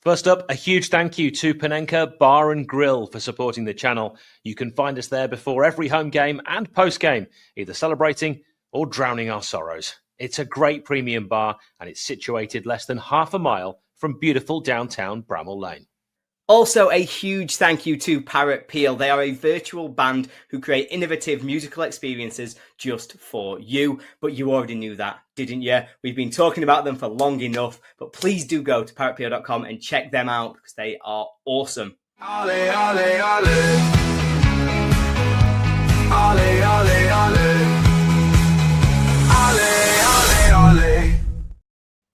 First up, a huge thank you to Panenka Bar and Grill for supporting the channel. You can find us there before every home game and post game, either celebrating or drowning our sorrows. It's a great premium bar and it's situated less than half a mile from beautiful downtown Bramall Lane. Also, a huge thank you to Parrot Peel. They are a virtual band who create innovative musical experiences just for you. But you already knew that, didn't you? We've been talking about them for long enough, but please do go to parrotpeel.com and check them out because they are awesome. Ale, ale, ale. Ale, ale, ale. Ale, ale, ale.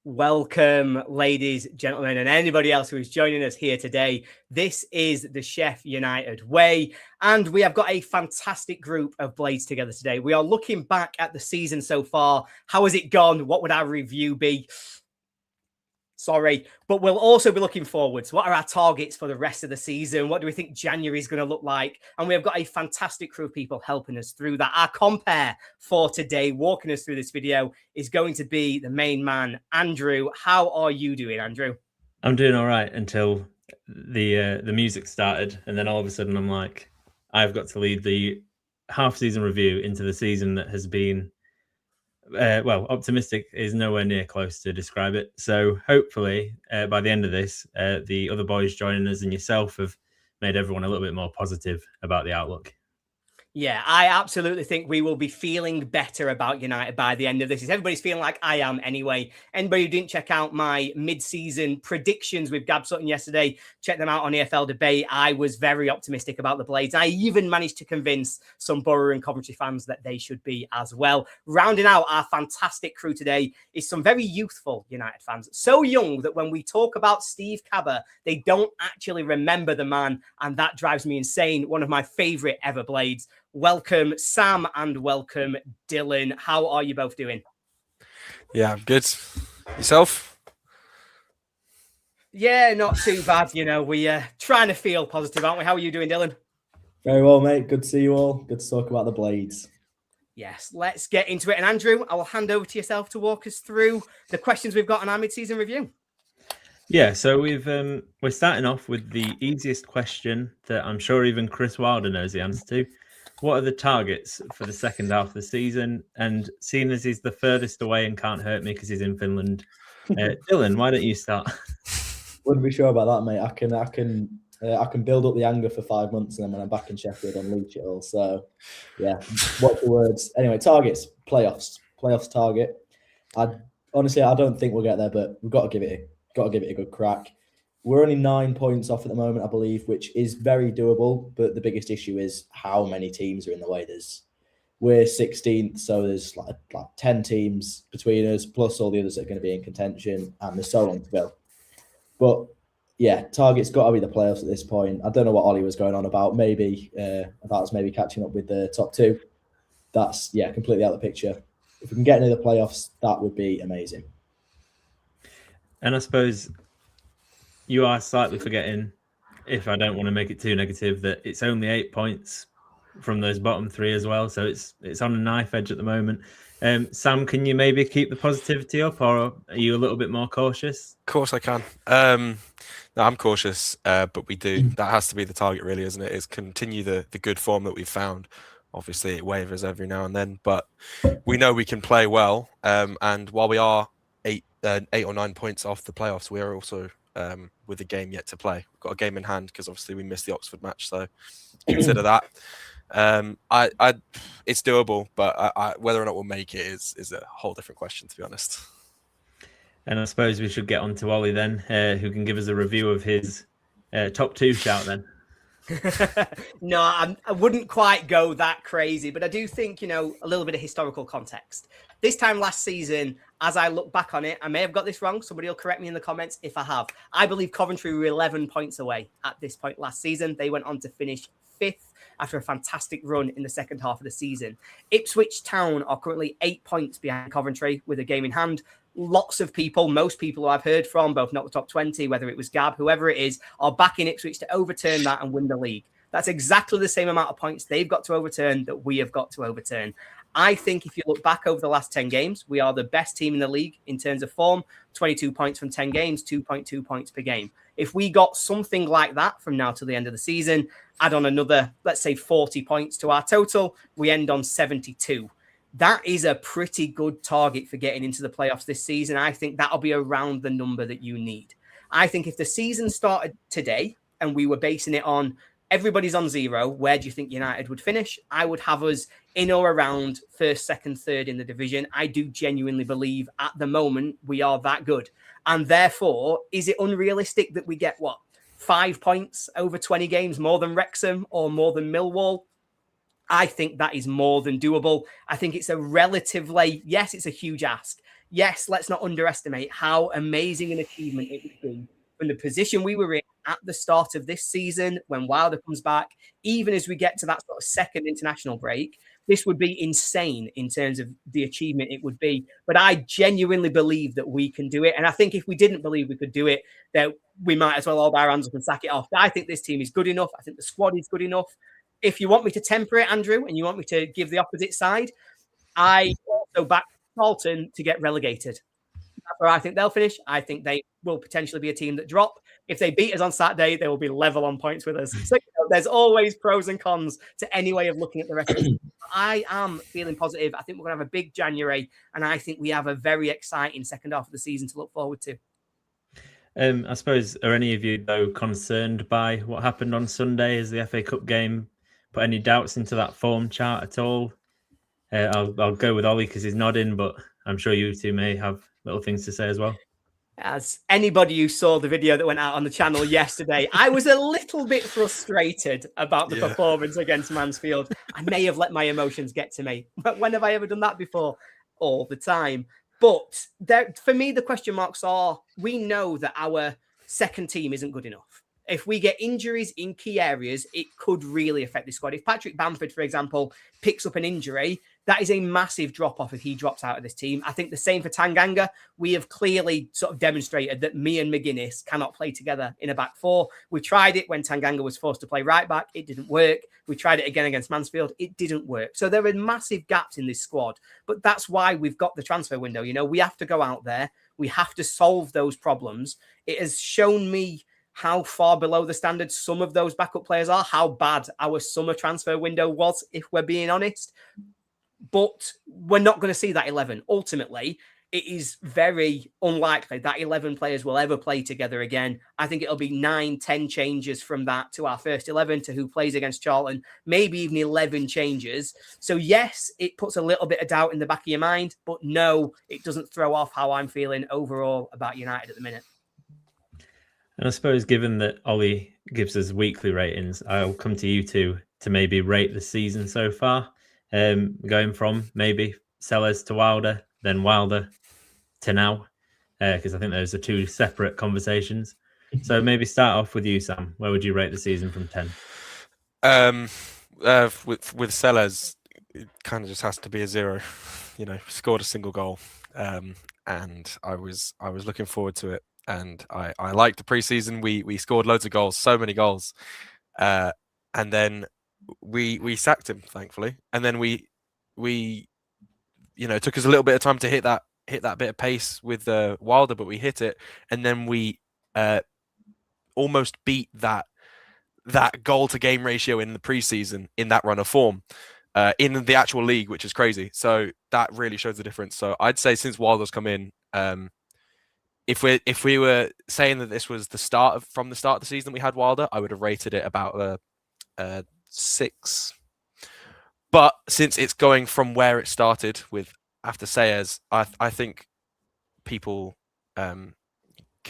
Welcome, ladies, gentlemen, and anybody else who is joining us here today. This is the Chef United Way, and we have got a fantastic group of Blades together today. We are looking back at the season so far. How has it gone? What would our review be? Sorry, but we'll also be looking forwards. What are our targets for the rest of the season? What do we think January is going to look like? And we have got a fantastic crew of people helping us through that. Our compare for today, walking us through this video, is going to be the main man, Andrew. How are you doing, Andrew? I'm doing all right until the music started. And then all of a sudden I'm like, I've got to lead the half-season review into the season that has been... optimistic is nowhere near close to describe it. So hopefully by the end of this, the other boys joining us and yourself have made everyone a little bit more positive about the outlook. Yeah, I absolutely think we will be feeling better about United by the end of this. Everybody's feeling like I am anyway. Anybody who didn't check out my mid-season predictions with Gab Sutton yesterday, check them out on EFL Debate. I was very optimistic about the Blades. I even managed to convince some Borough and Coventry fans that they should be as well. Rounding out our fantastic crew today is some very youthful United fans. So young that when we talk about Steve Cabber, they don't actually remember the man, and that drives me insane. One of my favourite ever Blades. Welcome, Sam, and welcome, Dylan. How are you both doing? Yeah, I'm good. Yourself? Yeah, not too bad. You know, we're trying to feel positive, aren't we? How are you doing, Dylan? Very well, mate. Good to see you all. Good to talk about the Blades. Yes, let's get into it. And Andrew, I will hand over to yourself to walk us through the questions we've got on our mid-season review. Yeah, so we're starting off with the easiest question that I'm sure even Chris Wilder knows the answer to. What are the targets for the second half of the season? And seeing as he's the furthest away and can't hurt me because he's in Finland, Dylan, why don't you start? Wouldn't be sure about that, mate. I can build up the anger for 5 months, and then when I'm back in Sheffield, unleash it all. So, yeah, watch the words. Anyway, targets, playoffs target. Honestly, I don't think we'll get there, but we've got to give it a good crack. We're only 9 points off at the moment, I believe, which is very doable. But the biggest issue is how many teams are in the way. We're 16th, so there's like 10 teams between us, plus all the others that are going to be in contention, and there's so long to go. But yeah, target's got to be the playoffs at this point. I don't know what Ollie was going on about. Maybe about us maybe catching up with the top two. That's completely out of the picture. If we can get into the playoffs, that would be amazing. And I suppose you are slightly forgetting, if I don't want to make it too negative, that it's only 8 points from those bottom three as well. So it's on a knife edge at the moment. Sam, can you maybe keep the positivity up, or are you a little bit more cautious? Of course I can. No, I'm cautious, but we do. That has to be the target, really, isn't it? Is continue the good form that we've found. Obviously, it wavers every now and then, but we know we can play well. And while we are 8 or 9 points off the playoffs, we are also with a game yet to play. We've got a game in hand because obviously we missed the Oxford match, so consider that. It's doable, but whether or not we'll make it is a whole different question, to be honest. And I suppose we should get on to Ollie then, who can give us a review of his top two shout then. No, I wouldn't quite go that crazy, but I do think, a little bit of historical context. This time last season, as I look back on it, I may have got this wrong. Somebody will correct me in the comments if I have. I believe Coventry were 11 points away at this point last season. They went on to finish 5th after a fantastic run in the second half of the season. Ipswich Town are currently 8 points behind Coventry with a game in hand. Lots of people, most people who I've heard from, both not the top 20, whether it was Gab, whoever it is, are backing Ipswich to overturn that and win the league. That's exactly the same amount of points they've got to overturn that we have got to overturn. I think if you look back over the last 10 games, we are the best team in the league in terms of form. 22 points from 10 games, 2.2 points per game. If we got something like that from now to the end of the season, add on another, let's say 40 points to our total, we end on 72. That is a pretty good target for getting into the playoffs this season. I think that'll be around the number that you need. I think if the season started today and we were basing it on everybody's on 0, where do you think United would finish? I would have us in or around first, second, third in the division. I do genuinely believe at the moment we are that good. And therefore, is it unrealistic that we get 5 points over 20 games, more than Wrexham or more than Millwall? I think that is more than doable. I think it's a relatively, yes, it's a huge ask. Yes, let's not underestimate how amazing an achievement it would be from the position we were in at the start of this season when Wilder comes back, even as we get to that sort of second international break. This would be insane in terms of the achievement it would be. But I genuinely believe that we can do it. And I think if we didn't believe we could do it, that we might as well hold our hands up and sack it off. I think this team is good enough. I think the squad is good enough. If you want me to temper it, Andrew, and you want me to give the opposite side, I also back Charlton to get relegated. That's where I think they'll finish. I think they will potentially be a team that drop. If they beat us on Saturday, they will be level on points with us. So there's always pros and cons to any way of looking at the rest of the season. I am feeling positive. I think we're going to have a big January, and I think we have a very exciting second half of the season to look forward to. I suppose, are any of you, though, concerned by what happened on Sunday as the FA Cup game? Put any doubts into that form chart at all? I'll go with Ollie because he's nodding, but I'm sure you two may have little things to say as well. As anybody who saw the video that went out on the channel yesterday, I was a little bit frustrated about the performance against Mansfield. I may have let my emotions get to me, but when have I ever done that before? All the time. But for me, the question marks are, we know that our second team isn't good enough. If we get injuries in key areas, it could really affect the squad. If Patrick Bamford, for example, picks up an injury, that is a massive drop-off if he drops out of this team. I think the same for Tanganga. We have clearly sort of demonstrated that me and McGuinness cannot play together in a back four. We tried it when Tanganga was forced to play right back. It didn't work. We tried it again against Mansfield. It didn't work. So there are massive gaps in this squad. But that's why we've got the transfer window. You know, we have to go out there. We have to solve those problems. It has shown me how far below the standard some of those backup players are, how bad our summer transfer window was, if we're being honest. But we're not going to see that 11. Ultimately, it is very unlikely that 11 players will ever play together again. I think it'll be 9-10 changes from that to our first 11 to who plays against Charlton, maybe even 11 changes. So yes, it puts a little bit of doubt in the back of your mind, but no, it doesn't throw off how I'm feeling overall about United at the minute. And I suppose given that Ollie gives us weekly ratings, I'll come to you two to maybe rate the season so far. Going from maybe Sellers to Wilder, then Wilder to now, because I think those are two separate conversations. So maybe start off with you, Sam. Where would you rate the season from 10? With Sellers, it kind of just has to be a 0. You know, scored a single goal, and I was looking forward to it. And I liked the preseason. We scored loads of goals, so many goals, and then we sacked him, thankfully. And then we it took us a little bit of time to hit that bit of pace with Wilder, but we hit it, and then we almost beat that goal to game ratio in the preseason in that run of form in the actual league, which is crazy. So that really shows the difference. So I'd say since Wilder's come in. If we were saying that this was from the start of the season we had Wilder, I would have rated it about a 6. But since it's going from where it started with after Sayers, I think people can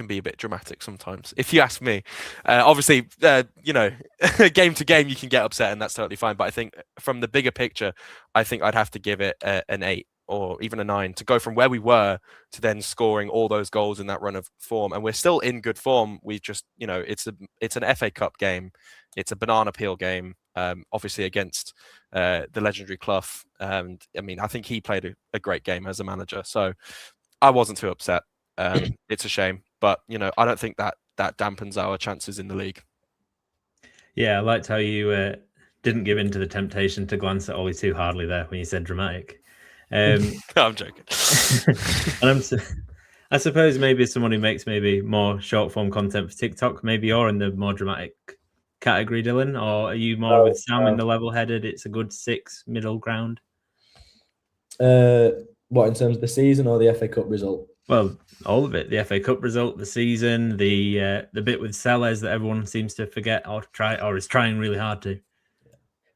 be a bit dramatic sometimes. If you ask me, obviously, game to game you can get upset and that's totally fine. But I think from the bigger picture, I think I'd have to give it an 8. Or even a 9 to go from where we were to then scoring all those goals in that run of form. And we're still in good form. We just, it's an FA Cup game. It's a banana peel game, obviously against the legendary Clough. And I mean, I think he played a great game as a manager. So I wasn't too upset. It's a shame, but I don't think that dampens our chances in the league. Yeah, I liked how you didn't give in to the temptation to glance at Ollie too hardly there when you said dramatic. I'm joking. And I suppose maybe as someone who makes maybe more short form content for TikTok, maybe you're in the more dramatic category, Dylan, or are you more with Sam in the level headed? It's a good 6 middle ground. What, in terms of the season or the FA Cup result? Well, all of it. The FA Cup result, the season, the bit with Sellers that everyone seems to forget or is trying really hard to.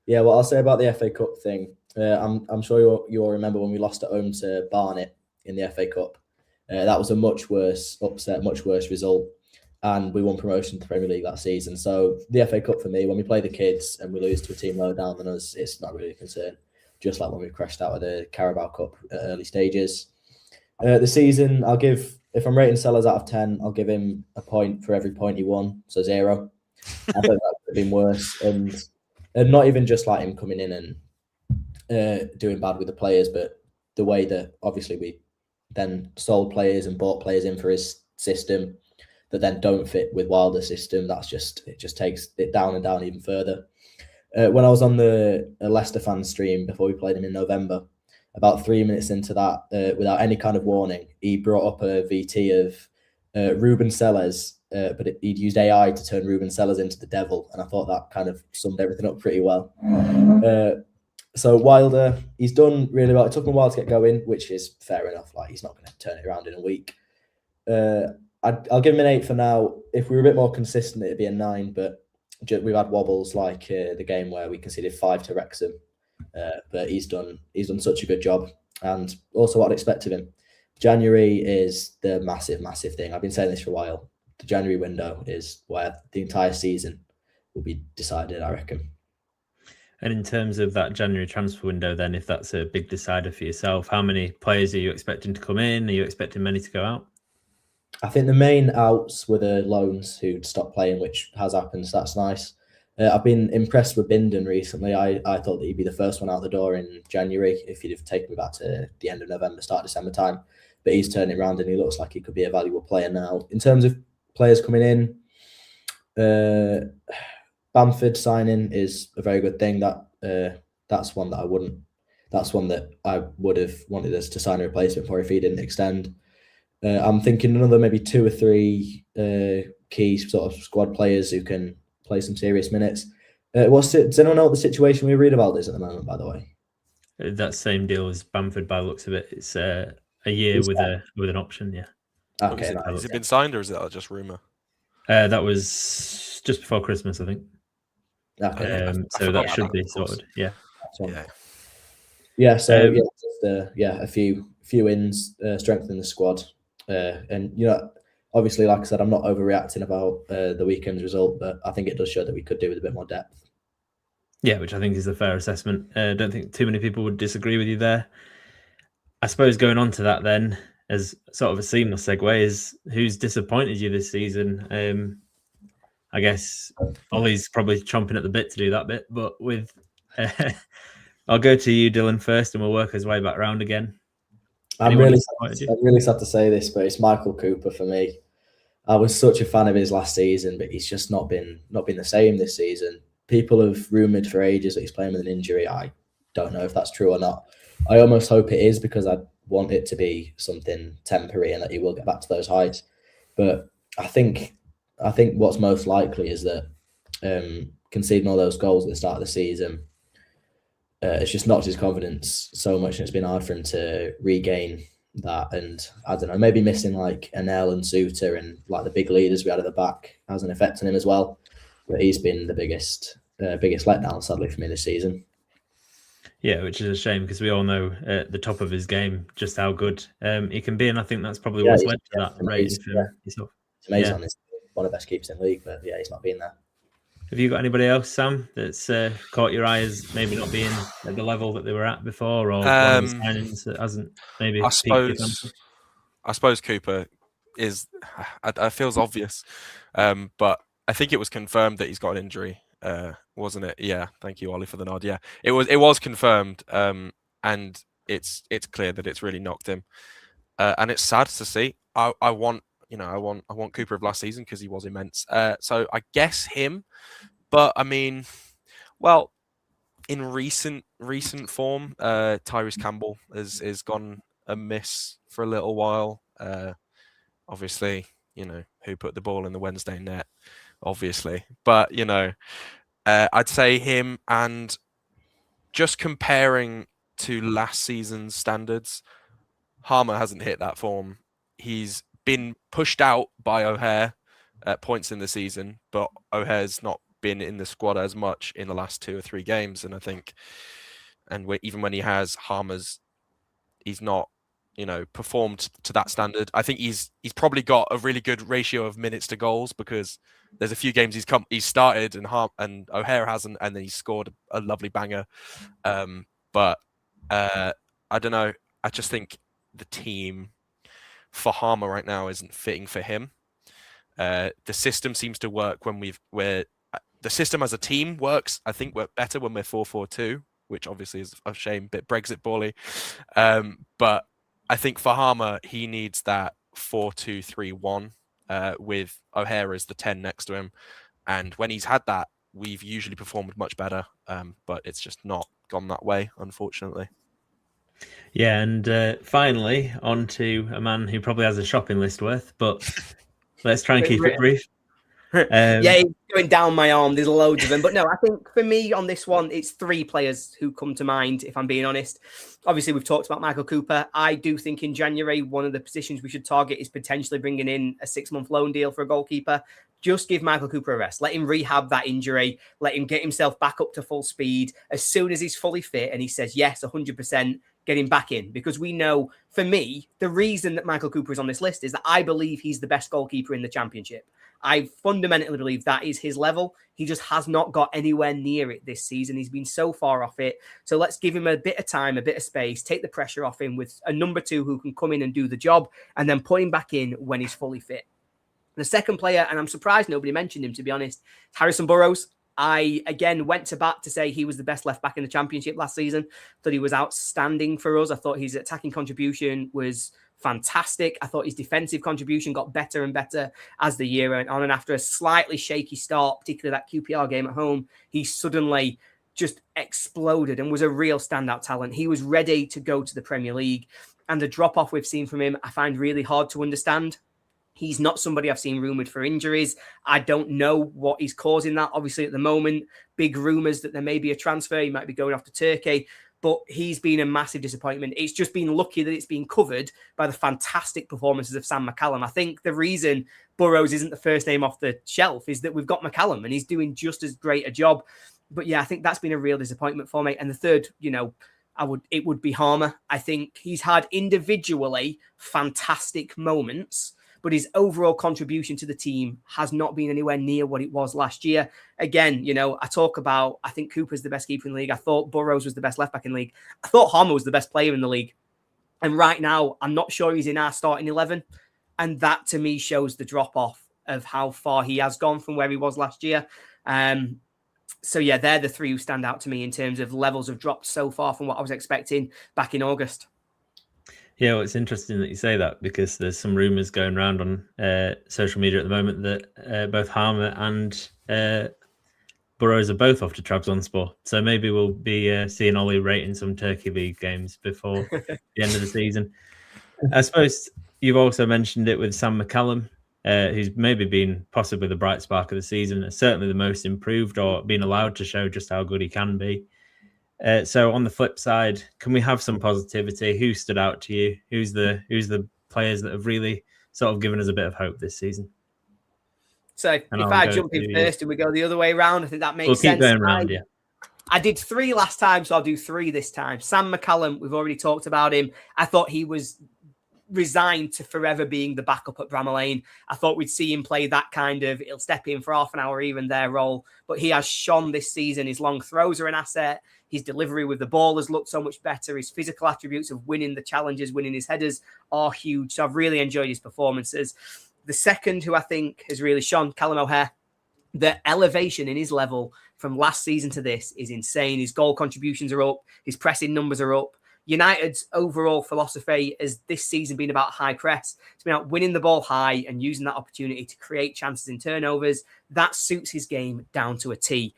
Yeah, what I'll say about the FA Cup thing, I'm sure you'll remember when we lost at home to Barnet in the FA Cup. That was a much worse upset, much worse result, and we won promotion to the Premier League that season. So the FA Cup for me, when we play the kids and we lose to a team lower down than us, it's not really a concern. Just like when we crashed out of the Carabao Cup at early stages. The season, if I'm rating Sellers out of 10, I'll give him a point for every point he won, so 0. I think that could have been worse, and not even just like him coming in and doing bad with the players, but the way that obviously we then sold players and bought players in for his system that then don't fit with Wilder's system. It just takes it down and down even further. When I was on the Leicester fan stream before we played him in November, about 3 minutes into that, without any kind of warning, he brought up a VT of Ruben Sellers, but he'd used AI to turn Ruben Sellers into the devil, and I thought that kind of summed everything up pretty well. So Wilder, he's done really well. It took him a while to get going, which is fair enough. Like, he's not going to turn it around in a week. I'll give him an 8 for now. If we were a bit more consistent, it'd be a 9, but we've had wobbles like the game where we conceded 5 to Wrexham. But he's done such a good job, and also what I'd expect of him. January is the massive thing. I've been saying this for a while. The January window is where the entire season will be decided, I reckon. And in terms of that January transfer window, then, if that's a big decider for yourself, how many players are you expecting to come in? Are you expecting many to go out? I think the main outs were the loans who'd stopped playing, which has happened, so that's nice. I've been impressed with Bindon recently. I thought that he'd be the first one out the door in January if he'd have taken me back to the end of November, start December time. But he's turning around and he looks like he could be a valuable player now. In terms of players coming in, Bamford signing is a very good thing. That's one that I would have wanted us to sign a replacement for if he didn't extend. I'm thinking another maybe 2 or 3 key sort of squad players who can play some serious minutes. Does anyone know what the situation we read about is at the moment, by the way? That same deal as Bamford by the looks of it. It's a year with an option, yeah. Okay. Has it been signed or is that just rumour? That was just before Christmas, I think. Okay. So that should be sorted, yeah. Yeah, so a few ins, strengthen the squad. And obviously, like I said, I'm not overreacting about the weekend's result, but I think it does show that we could do with a bit more depth. Yeah, which I think is a fair assessment. I don't think too many people would disagree with you there. I suppose going on to that then, as sort of a seamless segue, is who's disappointed you this season? I guess Ollie's probably chomping at the bit to do that bit, but I'll go to you, Dylan, first, and we'll work his way back round again. I'm really sad to say this, but it's Michael Cooper for me. I was such a fan of his last season, but he's just not been the same this season. People have rumoured for ages that he's playing with an injury. I don't know if that's true or not. I almost hope it is because I want it to be something temporary and that he will get back to those heights. But I think what's most likely is that conceding all those goals at the start of the season, it's just knocked his confidence so much, and it's been hard for him to regain that. And I don't know, maybe missing like Anel and Suter and like the big leaders we had at the back has an effect on him as well. But he's been the biggest letdown, sadly, for me this season. Yeah, which is a shame because we all know at the top of his game just how good he can be, and I think that's probably what's led to that rating for himself. It's amazing. He's one of the best keepers in the league, but yeah, he's not been there. Have you got anybody else, Sam, that's caught your eye as maybe not being at the level that they were at before, or one of the signings that hasn't maybe? I suppose Cooper is. It feels obvious, but I think it was confirmed that he's got an injury, wasn't it? Yeah, thank you, Ollie, for the nod. Yeah, it was confirmed, and it's clear that it's really knocked him, and it's sad to see. I want Cooper of last season because he was immense. So I guess him, but I mean, well, in recent form, Tyrese Campbell has gone amiss for a little while. Obviously, who put the ball in the Wednesday net, obviously. But, I'd say him, and just comparing to last season's standards, Harmer hasn't hit that form. He's been pushed out by O'Hare at points in the season, but O'Hare's not been in the squad as much in the last 2 or 3 games. And I think, even when he has, he's not, performed to that standard. I think he's probably got a really good ratio of minutes to goals, because there's a few games he's started and O'Hare hasn't, and then he scored a lovely banger. But I don't know. I just think the team for Harmer right now isn't fitting for him. The system seems to work where the system as a team works. I think we're better when we're 4-4-2, which obviously is a shame, bit Brexit bally. But I think for Harmer, he needs that 4-2-3-1 with O'Hare as the 10 next to him. And when he's had that, we've usually performed much better. But it's just not gone that way, unfortunately. Yeah, and finally, on to a man who probably has a shopping list worth, but let's try and keep it brief. Yeah, he's going down my arm. There's loads of them. But no, I think for me on this one, it's 3 players who come to mind, if I'm being honest. Obviously, we've talked about Michael Cooper. I do think in January, one of the positions we should target is potentially bringing in a 6-month loan deal for a goalkeeper. Just give Michael Cooper a rest. Let him rehab that injury. Let him get himself back up to full speed. As soon as he's fully fit and he says, yes, 100%, get him back in. Because we know, for me, the reason that Michael Cooper is on this list is that I believe he's the best goalkeeper in the Championship. I fundamentally believe that is his level. He just has not got anywhere near it this season. He's been so far off it. So let's give him a bit of time, a bit of space, take the pressure off him with a number 2 who can come in and do the job, and then put him back in when he's fully fit. The second player, and I'm surprised nobody mentioned him, to be honest, is Harrison Burrows. I, again, went to bat to say he was the best left back in the Championship last season. Thought he was outstanding for us. I thought his attacking contribution was fantastic. I thought his defensive contribution got better and better as the year went on. And after a slightly shaky start, particularly that QPR game at home, he suddenly just exploded and was a real standout talent. He was ready to go to the Premier League. And the drop-off we've seen from him, I find really hard to understand. He's not somebody I've seen rumoured for injuries. I don't know what is causing that. Obviously, at the moment, big rumours that there may be a transfer. He might be going off to Turkey. But he's been a massive disappointment. It's just been lucky that it's been covered by the fantastic performances of Sam McCallum. I think the reason Burrows isn't the first name off the shelf is that we've got McCallum and he's doing just as great a job. But yeah, I think that's been a real disappointment for me. And the third, it would be Harmer. I think he's had individually fantastic moments, but his overall contribution to the team has not been anywhere near what it was last year. Again, I talk about, I think Cooper's the best keeper in the league. I thought Burrows was the best left back in the league. I thought Harmer was the best player in the league. And right now, I'm not sure he's in our starting 11. And that, to me, shows the drop-off of how far he has gone from where he was last year. So, yeah, they're the 3 who stand out to me in terms of levels have dropped so far from what I was expecting back in August. Yeah, well, it's interesting that you say that, because there's some rumours going around on social media at the moment that both Harmer and Burrows are both off to Trabzonspor. So maybe we'll be seeing Ollie rating some Turkey League games before the end of the season. I suppose you've also mentioned it with Sam McCallum, who's maybe been possibly the bright spark of the season, certainly the most improved, or been allowed to show just how good he can be. So on the flip side, can we have some positivity? Who stood out to you? Who's the players that have really sort of given us a bit of hope this season? So if I jump in first and we go the other way around, I think that makes sense. We'll keep going round, yeah. I did 3 last time, so I'll do 3 this time. Sam McCallum, we've already talked about him. I thought he was resigned to forever being the backup at Bramall Lane. I thought we'd see him play that kind of, he'll step in for half an hour, even their role. But he has shone this season. His long throws are an asset. His delivery with the ball has looked so much better. His physical attributes of winning the challenges, winning his headers are huge. So I've really enjoyed his performances. The second who I think has really shone, Callum O'Hare. The elevation in his level from last season to this is insane. His goal contributions are up. His pressing numbers are up. United's overall philosophy has this season been about high press. It's been about winning the ball high and using that opportunity to create chances in turnovers. That suits his game down to a T.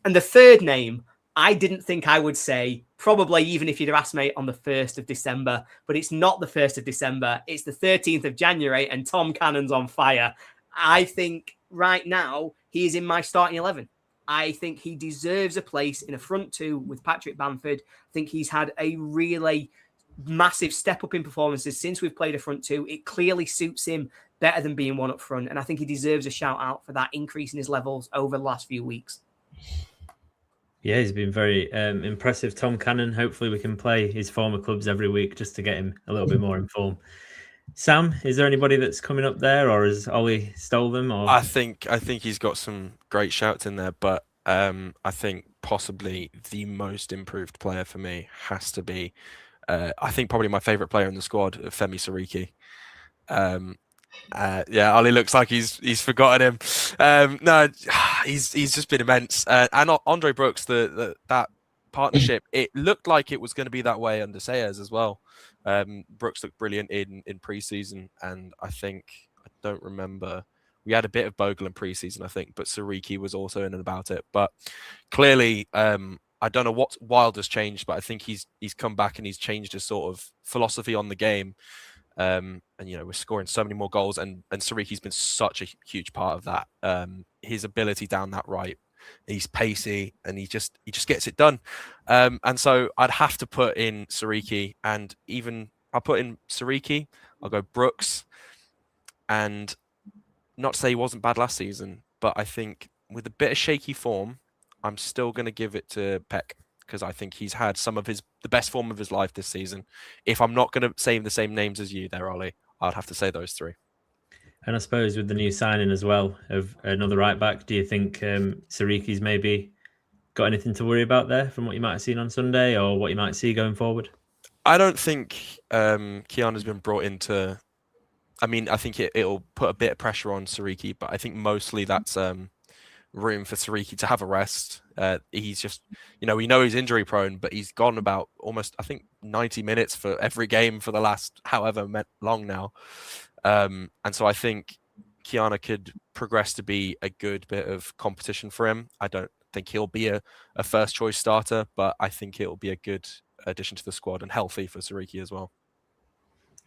And the third name, I didn't think I would say, probably even if you'd have asked me on the 1st of December, but it's not the 1st of December. It's the 13th of January and Tom Cannon's on fire. I think right now he is in my starting 11. I think he deserves a place in a front two with Patrick Bamford. I think he's had a really massive step up in performances since we've played a front two. It clearly suits him better than being one up front. And I think he deserves a shout out for that increase in his levels over the last few weeks. Yeah, he's been very impressive, Tom Cannon. Hopefully we can play his former clubs every week just to get him a little bit more in form. Sam, is there anybody that's coming up there, or has Ollie stole them? Or I think he's got some great shouts in there, but I think possibly the most improved player for me has to be, I think probably my favourite player in the squad, Femi Sariki. Yeah, Ollie looks like he's forgotten him. No, he's just been immense. And Andre Brooks, that partnership, it looked like it was going to be that way under Sayers as well. Brooks looked brilliant in pre-season, and I don't remember. We had a bit of Bogle in pre-season, I think, but Sariki was also in and about it. But clearly, I don't know what Wilder's changed, but I think he's come back and he's changed his sort of philosophy on the game. And we're scoring so many more goals, and Sariki's been such a huge part of that. His ability down that right, he's pacey and he just gets it done. And so I'd have to put in Sariki, and even I'll put in Sariki, I'll go Brooks, and not to say he wasn't bad last season, but I think with a bit of shaky form, I'm still going to give it to Peck, because I think he's had some of the best form of his life this season. If I'm not going to say the same names as you there, Ollie, I'd have to say those three. And I suppose with the new signing as well of another right back, do you think Sariki's maybe got anything to worry about there from what you might have seen on Sunday, or what you might see going forward? I don't think Keanu's been brought into... I mean, I think it'll put a bit of pressure on Sariki, but I think mostly that's room for Sariki to have a rest. He's just, we know he's injury prone, but he's gone about almost, I think, 90 minutes for every game for the last however long now. And so I think Keanu could progress to be a good bit of competition for him. I don't think he'll be a first choice starter, but I think it'll be a good addition to the squad and healthy for Sariki as well.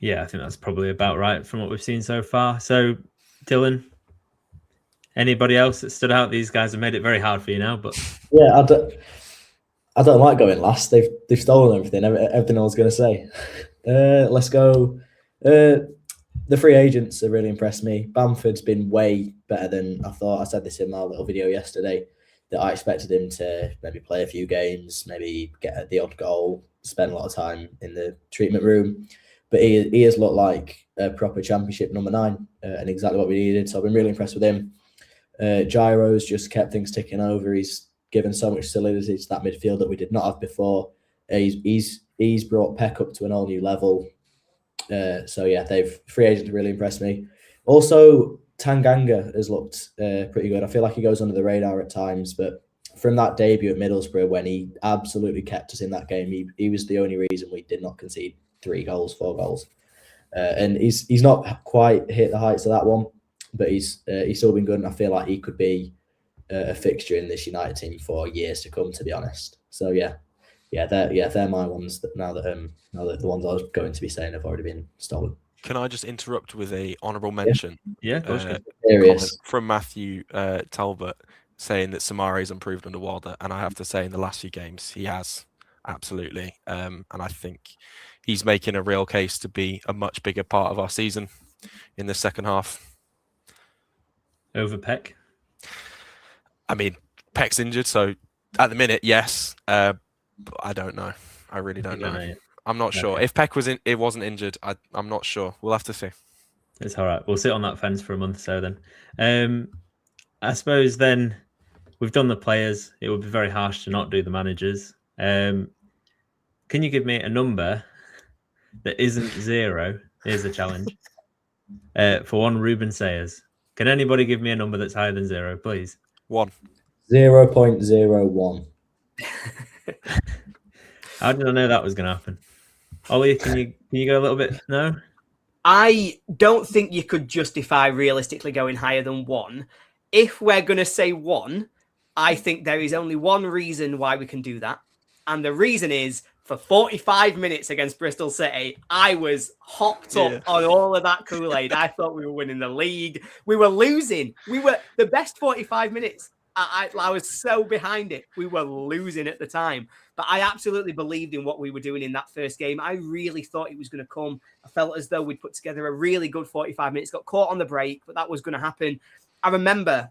Yeah, I think that's probably about right from what we've seen so far. So, Dylan, anybody else that stood out? These guys have made it very hard for you now, but yeah, I don't like going last. They've stolen everything I was going to say. Let's go. The free agents have really impressed me. Bamford's been way better than I thought. I said this in my little video yesterday, that I expected him to maybe play a few games, maybe get the odd goal, spend a lot of time in the treatment room. But he has looked like a proper championship number 9 and exactly what we needed. So I've been really impressed with him. Gyro's just kept things ticking over. He's given so much solidity to that midfield that we did not have before. He's brought Peck up to an all new level. So yeah, free agents really impressed me. Also, Tanganga has looked pretty good. I feel like he goes under the radar at times, but from that debut at Middlesbrough, when he absolutely kept us in that game, he was the only reason we did not concede 4 goals. And he's not quite hit the heights of that one, but he's still been good, and I feel like he could be a fixture in this United team for years to come, to be honest. So they're my ones now that the ones I was going to be saying have already been stolen. Can I just interrupt with a honourable mention? Yeah, of course. Comment from Matthew Talbot saying that Samare's improved under Wilder, and I have to say in the last few games he has, absolutely. And I think he's making a real case to be a much bigger part of our season in the second half. Over Peck? I mean, Peck's injured, so at the minute, yes. But I don't know. I really don't know. I'm not sure. If Peck wasn't injured, I'm not sure. We'll have to see. It's all right. We'll sit on that fence for a month or so then. I suppose then we've done the players. It would be very harsh to not do the managers. Can you give me a number that isn't 0? Here's a challenge. For one Ruben Sayers. Can anybody give me a number that's higher than 0, please? 1. 0.01. How did I know that was going to happen? Ollie, can you go a little bit? No? I don't think you could justify realistically going higher than 1. If we're going to say 1, I think there is only one reason why we can do that. And the reason is for 45 minutes against Bristol City, I was hopped up on all of that Kool-Aid. I thought we were winning the league. We were losing. We were the best 45 minutes. I was so behind it. We were losing at the time. But I absolutely believed in what we were doing in that first game. I really thought it was going to come. I felt as though we'd put together a really good 45 minutes. Got caught on the break, but that was going to happen. I remember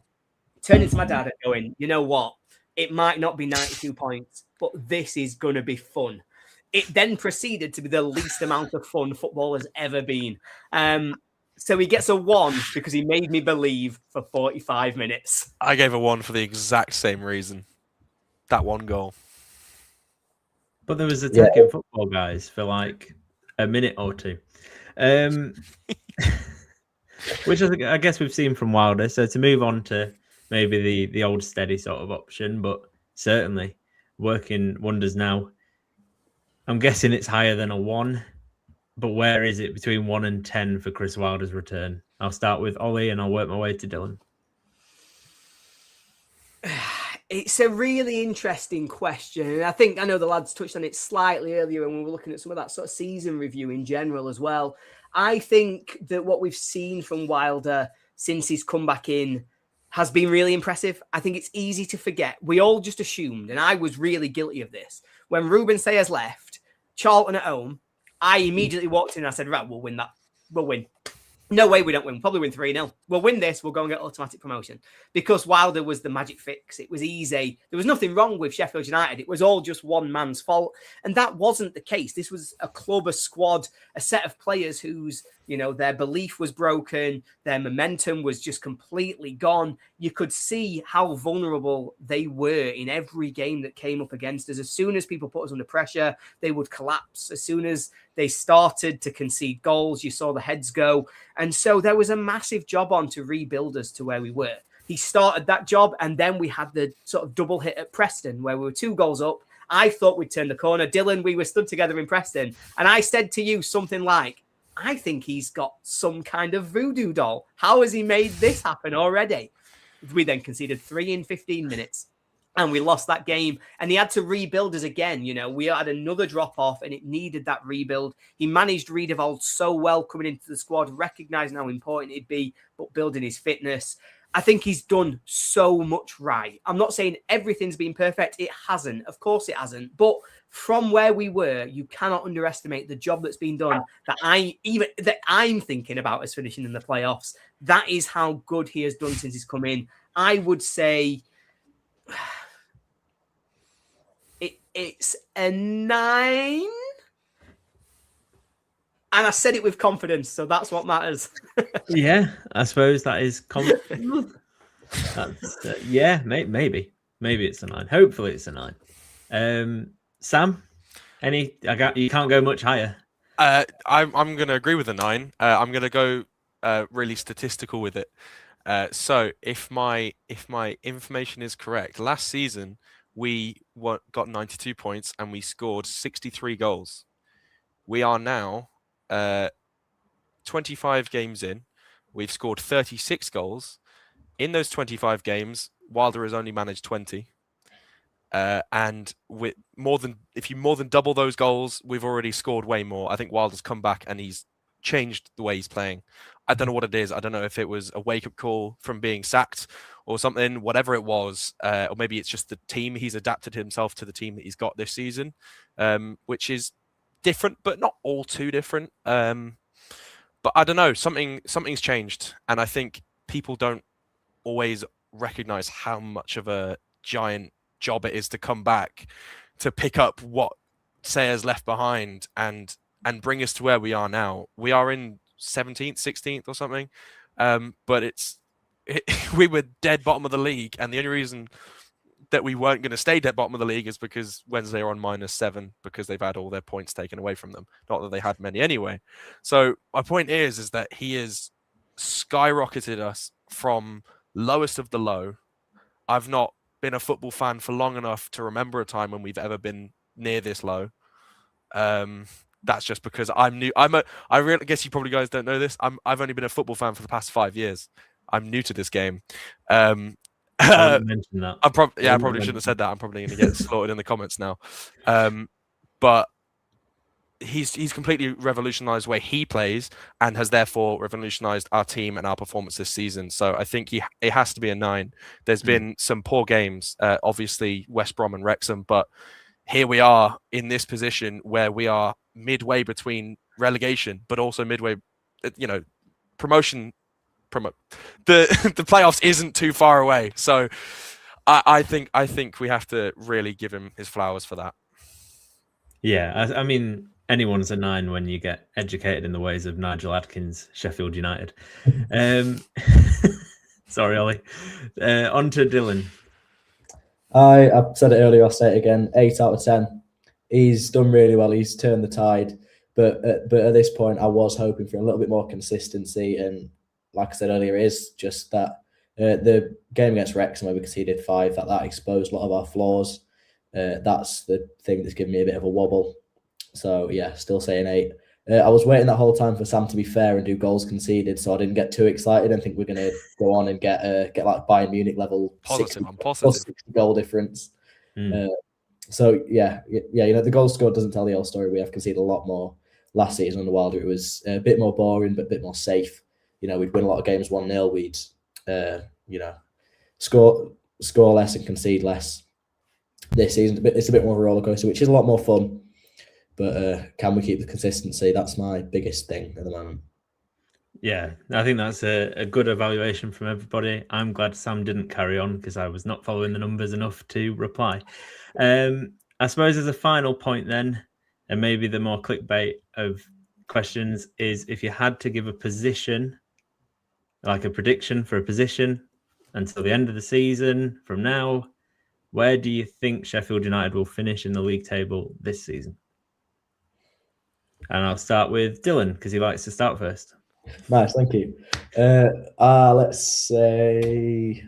turning to my dad and going, you know what? It might not be 92 points, but this is going to be fun. It then proceeded to be the least amount of fun football has ever been. So he gets a 1 because he made me believe for 45 minutes. I gave a 1 for the exact same reason. That one goal. But there was attacking football, guys, for like a minute or two. Which I guess we've seen from Wilder. So to move on to maybe the old steady sort of option, but certainly working wonders now. I'm guessing it's higher than a 1, but where is it between 1 and 10 for Chris Wilder's return? I'll start with Ollie and I'll work my way to Dylan. It's a really interesting question. And I know the lads touched on it slightly earlier when we were looking at some of that sort of season review in general as well. I think that what we've seen from Wilder since he's come back in has been really impressive. I think it's easy to forget. We all just assumed, and I was really guilty of this, when Ruben Sayers left, Charlton at home, I immediately walked in and I said, right, we'll win that. We'll win. No way we don't win. We'll probably win 3-0. We'll win this. We'll go and get automatic promotion. Because Wilder was the magic fix. It was easy. There was nothing wrong with Sheffield United. It was all just one man's fault. And that wasn't the case. This was a club, a squad, a set of players whose, their belief was broken. Their momentum was just completely gone. You could see how vulnerable they were in every game that came up against us. As soon as people put us under pressure, they would collapse. As soon as they started to concede goals, you saw the heads go. And so there was a massive job on to rebuild us to where we were. He started that job, and then we had the sort of double hit at Preston where we were 2 goals up. I thought we'd turn the corner. Dylan, we were stood together in Preston, and I said to you something like, I think he's got some kind of voodoo doll. How has he made this happen already? We then conceded 3 in 15 minutes. And we lost that game. And he had to rebuild us again. We had another drop-off and it needed that rebuild. He managed Riedewald so well coming into the squad, recognising how important it'd be, but building his fitness. I think he's done so much right. I'm not saying everything's been perfect. It hasn't. Of course it hasn't. But from where we were, you cannot underestimate the job that's been done that I'm thinking about us finishing in the playoffs. That is how good he has done since he's come in. I would say it's a 9. And I said it with confidence, so that's what matters. Yeah, I suppose that is confidence. Maybe it's a 9. Hopefully it's a 9. Sam, you can't go much higher. I'm going to agree with a 9. I'm going to go really statistical with it. So if my information is correct, last season we got 92 points and we scored 63 goals. We are now 25 games in. We've scored 36 goals. In those 25 games, Wilder has only managed 20. And with if you more than double those goals, we've already scored way more. I think Wilder's come back and he's changed the way he's playing. I don't know what it is. I don't know if it was a wake-up call from being sacked or something, whatever it was, or maybe it's just the team. He's adapted himself to the team that he's got this season, which is different, but not all too different. But I don't know, something's changed, and I think people don't always recognize how much of a giant job it is to come back, to pick up what Sayers left behind and bring us to where we are now. We are in 17th, 16th or something. But we were dead bottom of the league. And the only reason that we weren't going to stay dead bottom of the league is because Wednesday are on -7 because they've had all their points taken away from them. Not that they had many anyway. So my point is that he has skyrocketed us from lowest of the low. I've not been a football fan for long enough to remember a time when we've ever been near this low. That's just because I'm new. I really guess you probably guys don't know this. I've only been a football fan for the past 5 years. I'm new to this game. I wouldn't mention that. I probably shouldn't have said that. I'm probably going to get slaughtered in the comments now. But he's completely revolutionized the way he plays and has therefore revolutionized our team and our performance this season. So I think it has to be a 9. There's been some poor games, obviously West Brom and Wrexham, but here we are in this position where we are midway between relegation, but also midway, promotion. The playoffs isn't too far away. So I think we have to really give him his flowers for that. Yeah, I mean, anyone's a 9 when you get educated in the ways of Nigel Adkins, Sheffield United. Sorry, Ollie. On to Dylan. I've said it earlier, I'll say it again. 8 out of 10. He's done really well. He's turned the tide. But at this point, I was hoping for a little bit more consistency. And like I said earlier, it is just that the game against Wrexham where we conceded 5, that exposed a lot of our flaws. That's the thing that's given me a bit of a wobble. So, yeah, still saying 8. I was waiting that whole time for Sam to be fair and do goals conceded, so I didn't get too excited and think we're going to go on and get like Bayern Munich level positive 60 goal difference. So, yeah, the goal scored doesn't tell the whole story. We have conceded a lot more last season under Wilder. It was a bit more boring, but a bit more safe. We'd win a lot of games 1-0. We'd, score less and concede less. This season, it's a bit more of a roller coaster, which is a lot more fun. But can we keep the consistency? That's my biggest thing at the moment. Yeah, I think that's a good evaluation from everybody. I'm glad Sam didn't carry on because I was not following the numbers enough to reply. I suppose as a final point then, and maybe the more clickbait of questions is if you had to give a position, like a prediction for a position until the end of the season from now, where do you think Sheffield United will finish in the league table this season? And I'll start with Dylan because he likes to start first. Nice, thank you. Let's say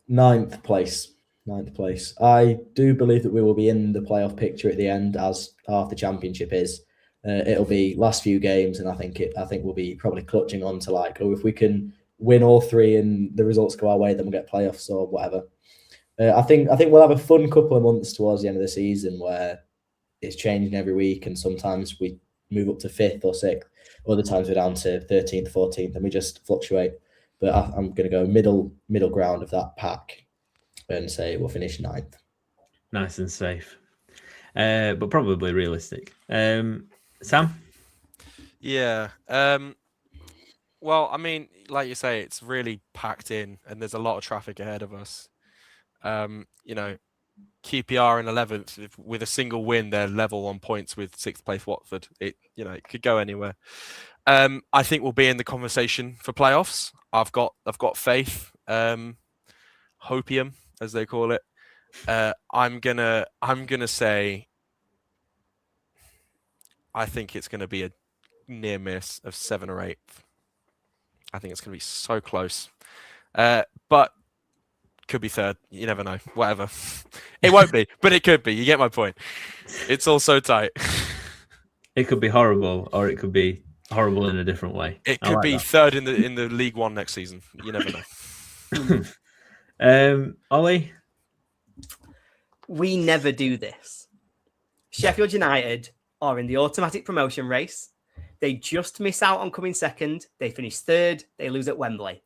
9th place. 9th place. I do believe that we will be in the playoff picture at the end, as half the championship is. It'll be last few games, and I think we'll be probably clutching on to if we can win all 3 and the results go our way, then we'll get playoffs or whatever. I think we'll have a fun couple of months towards the end of the season where it's changing every week, and sometimes we move up to 5th or 6th. Other times we're down to 13th, 14th, and we just fluctuate. But I'm going to go middle ground of that pack and say we'll finish 9th. Nice and safe, but probably realistic. Sam? Yeah. Well, I mean, like you say, it's really packed in, and there's a lot of traffic ahead of us. QPR in 11th with a single win, they're level on points with 6th place Watford. It could go anywhere. I think we'll be in the conversation for playoffs. I've got faith. Hopium, as they call it. I'm gonna say I think it's gonna be a near miss of 7th or 8th. I think it's gonna be so close. But could be 3rd. You never know. Whatever. It won't be, but it could be. You get my point. It's all so tight. It could be horrible, or it could be horrible in a different way. It could be 3rd in the League One next season. You never know. Ollie? We never do this. Sheffield United are in the automatic promotion race. They just miss out on coming 2nd. They finish 3rd. They lose at Wembley.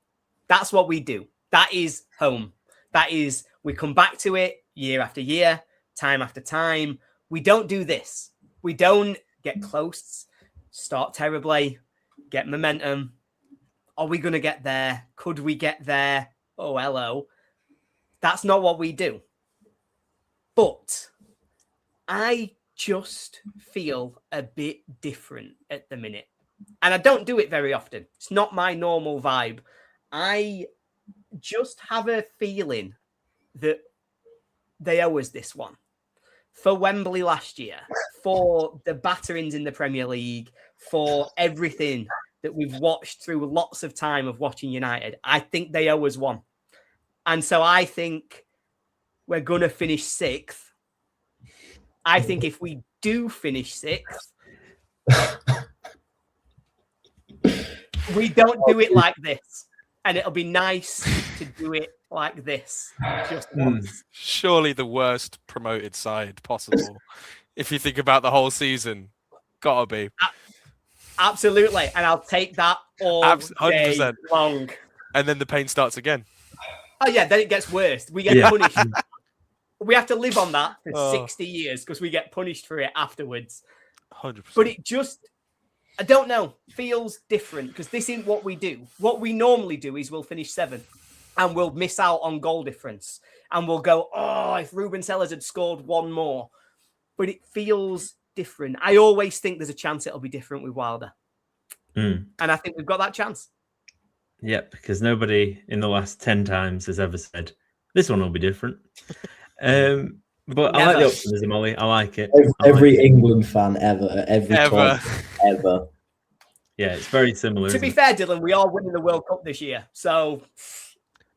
That's what we do. That is home. That is, we come back to it year after year, time after time. We don't do this. We don't get close, start terribly, get momentum. Are we going to get there? Could we get there? Oh, hello. That's not what we do. But I just feel a bit different at the minute. And I don't do it very often. It's not my normal vibe. I just have a feeling that they owe us this one. For Wembley last year, for the batterings in the Premier League, for everything that we've watched through lots of time of watching United, I think they owe us one. And so I think we're going to finish 6th. I think if we do finish 6th, we don't do it like this. And it'll be nice to do it like this just once. Surely the worst promoted side possible. If you think about the whole season, gotta be. Absolutely, and I'll take that all 100%. day long. And then the pain starts again. Oh yeah, then it gets worse. We get punished. We have to live on that for 60 years because we get punished for it afterwards. 100%. But it just, I don't know, feels different because this isn't what we do. What we normally do is we'll finish 7th and we'll miss out on goal difference. And we'll go, oh, if Ruben Sellers had scored one more. But it feels different. I always think there's a chance it'll be different with Wilder. And I think we've got that chance. Yep, because nobody in the last 10 times has ever said, this one will be different. But I like the optimism, Ollie. I like it. Every England fan ever, ever. Yeah, it's very similar. To be fair, Dylan, we are winning the World Cup this year. So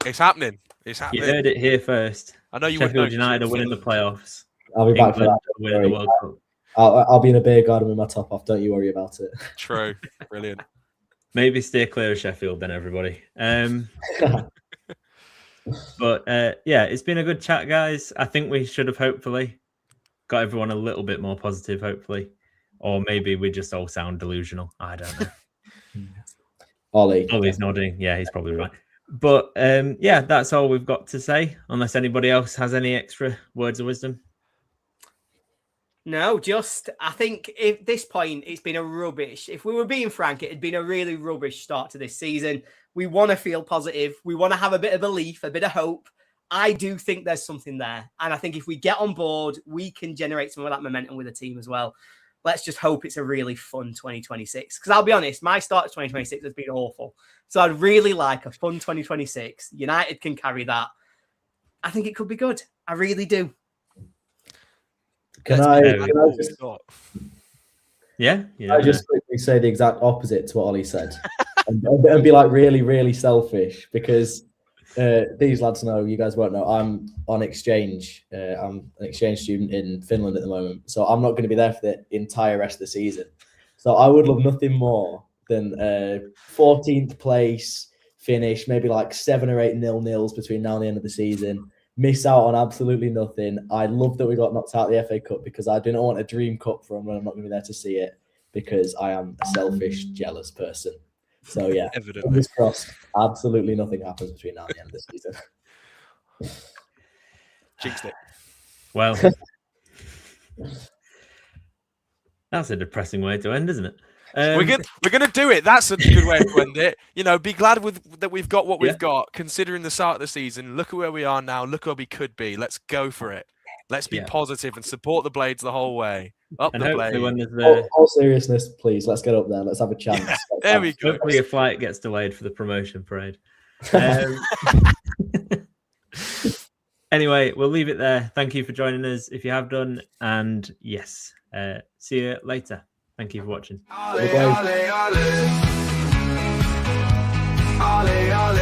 it's happening. It's happening. You heard it here first. I know you Sheffield United are winning the playoffs. I'll be back for that. Winning the World Cup. I'll be in a beer garden with my top off. Don't you worry about it. True. Brilliant. Maybe steer clear of Sheffield then, everybody. But yeah, it's been a good chat, guys. I think we should have hopefully got everyone a little bit more positive, hopefully. Or maybe we just all sound delusional. I don't know. Ollie's nodding. Yeah, he's probably right. But yeah, that's all we've got to say, unless anybody else has any extra words of wisdom. No, just I think at this point it's been a rubbish. If we were being frank, it had been a really rubbish start to this season. We want to feel positive. We want to have a bit of belief, a bit of hope. I do think there's something there. And I think if we get on board, we can generate some of that momentum with the team as well. Let's just hope it's a really fun 2026. Because I'll be honest, my start to 2026 has been awful. So I'd really like a fun 2026. United can carry that. I think it could be good. I really do. Can I just quickly say the exact opposite to what Ollie said and be like really, really selfish because these lads know, you guys won't know, I'm on exchange. I'm an exchange student in Finland at the moment. So I'm not going to be there for the entire rest of the season. So I would love nothing more than 14th place finish, maybe like 7 or 8 nil-nils between now and the end of the season. Miss out on absolutely nothing. I love that we got knocked out of the FA Cup because I do not want a dream cup run when I'm not going to be there to see it because I am a selfish, jealous person. So yeah, fingers crossed, absolutely nothing happens between now and the end of the season. Jinxed it. Well, that's a depressing way to end, isn't it? We're gonna do it. That's a good way to end it. You know, be glad that we've got what we've got. Considering the start of the season, look at where we are now. Look where we could be. Let's go for it. Let's be positive and support the Blades the whole way. Up and the Blades. When there's all seriousness, please. Let's get up there. Let's have a chance. There we go. Hopefully, your flight gets delayed for the promotion parade. Anyway, we'll leave it there. Thank you for joining us if you have done. And yes, see you later. Thank you for watching. Olé, olé, olé. Olé, olé.